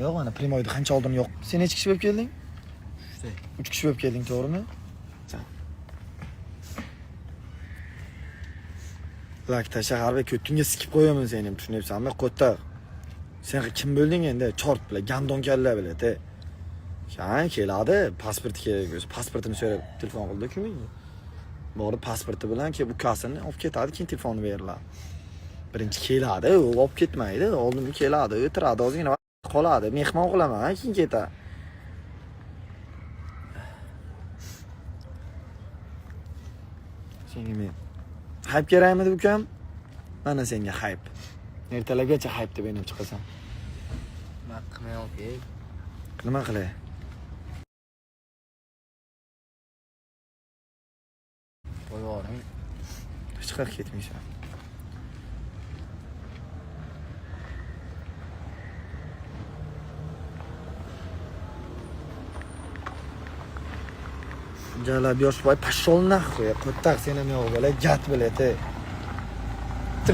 Yo'q, mana Primoyda qancha oldin yo'q. Sen necha kishi bo'lib kelding? 3 kishi bo'lib kelding, to'g'rimi? Lakta shaharga ko'ttinga sikib qo'yaman seni, tushunyapsanmi? Qo'tta. Sen kim bo'lding endi? Chort bilan, gandon kalla bilan, te. Sen keladi, pasporti kerak bo'lsa, pasportini so'rab telefon qildi-ku menga. Borib pasporti bilan kelib ukasini olib ketadi, keyin telefonni beriladi. Birinchi keladi, u olib ketmaydi, oldin keladi, o'tiradi, ozgina qoladi, mehmon qilaman, keyin ketadi. Senga men hype kerakmi deb ukam? Mana senga hype. Ertalabgacha hype deb enib chiqasan. Nima qilmay okey. Nima qilay? Qo'yvoring. Hech qayerga ketmaysan. Jalab yoshboy pashol nahvoy, qo'ttaq sen ham yo'q bo'la, gat bilete.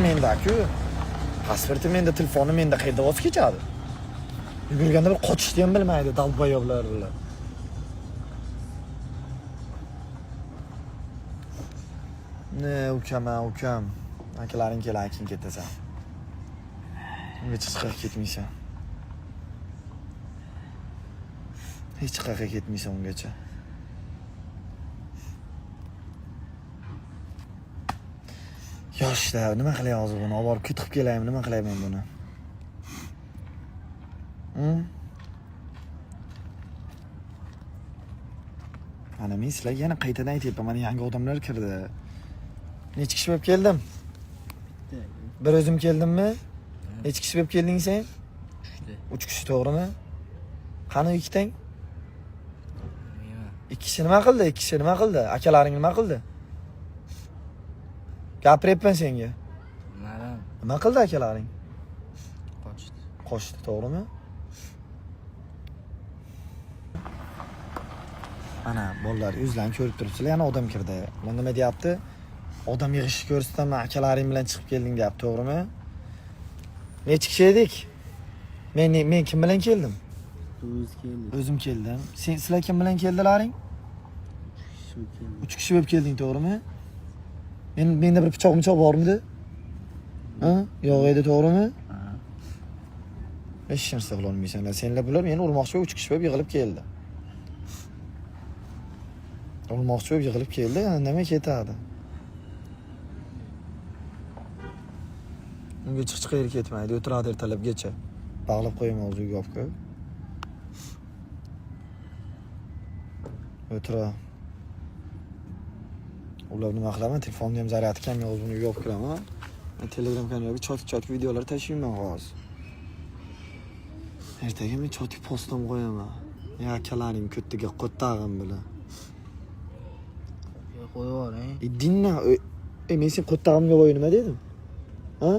Menda-ku. Pasporti menda, telefoni menda, qayerda voz kechadi? Yugurganda bir qochishni ham bilmaydi, dalboyoblar bilan. Ne ukam. Akalaring kelar, keyin ketasan. Ungacha hech qayerga ketmaysan. Hech qayerga ketmaysan ungacha. Yoshlar, nima qilay hozir buni? Olib borib ketib kelaymi, nima qilay men buni? Ana men sizlarga yana qaytadan aytyapman, mana yangi odamlar kirdi. Necha kishi bo'lib keldim? Bir o'zim keldimmi? Necha kishi bo'lib kelding sen? 3 kishi, to'g'rimi? Qani ikkitang? Ikkisi nima qildi? Ikkisi nima qildi? Akalaring nima qildi? Gapiryapman senga. Nima qildi akalaring? Qochdi, to'g'rimi? Mana bolalar o'zlaring ko'rib turibsizlar, yana odam kirdi. Men nima deyapti? Odam yig'ishni ko'rsataman, akalaring bilan chiqib kelding deyapti, to'g'rimi? Necha kishi edik? Men kim bilan keldim? O'zim keldim. Sizlar kim bilan keldilaring? 3 kishi bo'lib kelding, to'g'rimi? Menda bir pichoq bormidi? Ha? Yo'q edi, to'g'rimi? Ha. Hech narsa qila olmaysanlar. Senlar bular meni urmoqchi bo'lib 3 kishi bo'lib yig'ilib keldi. Urmoqchi bo'lib yig'ilib keldi, nima ketadi? Unga chiq qayerga ketmaydi, o'tiradi ertalabgacha. Bog'lab qo'yaman o'ziga olib qo'yib. O'tira. Ular nima qilaman? Telefonni ham zaryadi kam, men o'zimni uyga olib kiraman. Telegram kanaliga chotik videolar tashlayman hozir. Ertaga men chotik postim qo'yaman. Akalaring ko'ttiga qo'ttag'im bilan. Qo'yvoring. Dinna, men sen qo'ttag'imga qo'y nima dedim? Ha?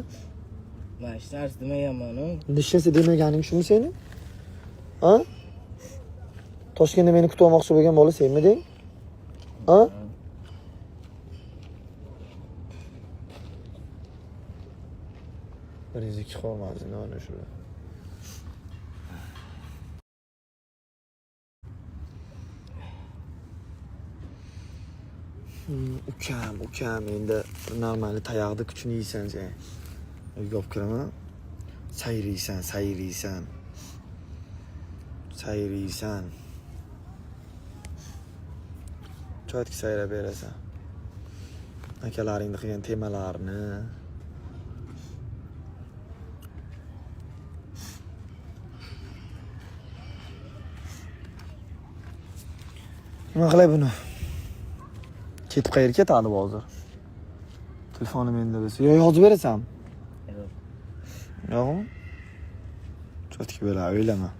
Men hech narsa demaganman-ku. Nishasi demaganing shumi seni? Ha? Toshkentda meni kutib olmoqchi bo'lgan bola senmiding? Ha? Bir izki qolmadi, mana shu. Ukam, endi normal tayoqda kuchini yeysan sen. Uyga olib kiraman. Sayriysan. Cho'tki sayrab berasan. Akalaringni qilgan temalarni. Nima qilay buni? Ketib qayerga ketadi hozir? Telefoni menda bo'lsa, yo yozib berasanmi? Yo'qmi? Cho'tki bo'la, o'ylama.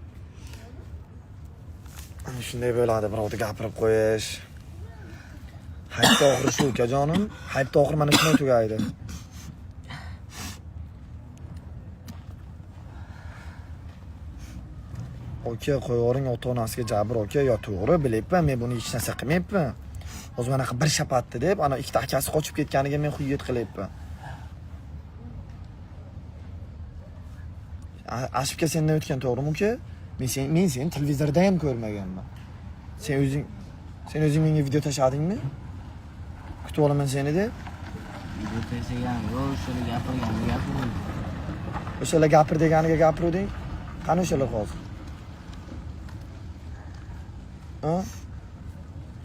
Ana shunday bo'ladi, birovga gapirib qo'yish. Hayotda oxiri shu, ukajonim. Hayotda oxiri mana shunday tugaydi. Oka, qo'yvoring ota-onasiga jabr oka, yo to'g'ri, bilayapman, men buni hech narsa qilmayapman. O'zi mana bir shapatdi deb, ana ikkita akasi qochib ketganiga men xuyet qilyapman. Ashibga sendan o'tgan, to'g'rimi uka? Men seni televizorda ham ko'rmaganman. Sen o'zing menga video tashladingmi? Kutib olaman seni deb. Video tashlagan, yo'q, o'shalar gapirgan. O'shalar gapir deganiga gapiruvding. Qani o'shalar hozir? Ha?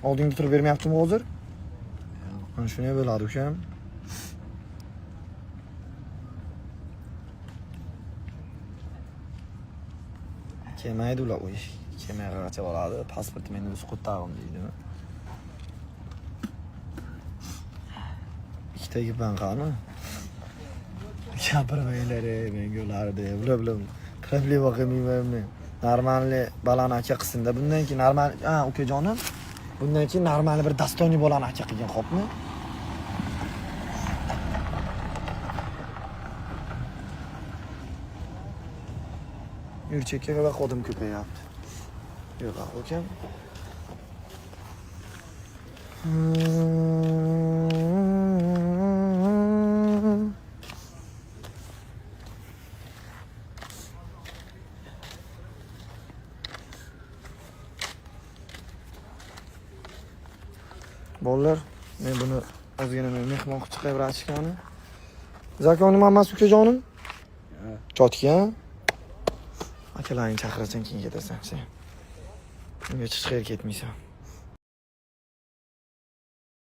Oldingda turib bermayaptimi hozir? Mana shunday bo'ladi ukam. Kelmaydi ular u ish. Kelmaygacha bo'ladi. Pasportni meni o'zi qo'ttag'im deydimi? Ikkita gipan qani? Gapirmanglar, men yo'lardi. Bla. Problema qilmayman men. Normalniy balan aka qismda bundan keyin normal, ukajonim. Bundan keyin normal bir dostojniy balan aka qilgan, xo'pmi? Yurchekka va qodim ko'payapti. Yo'q, ukam. Bolalar, men buni ozgina mehmon qilib chiqib aytishgani. Zakonim hammasi ukajonim? Chotga. Akalaring chaqirsan keyin ketasan sen. Unga hech qayerga ketmaysan.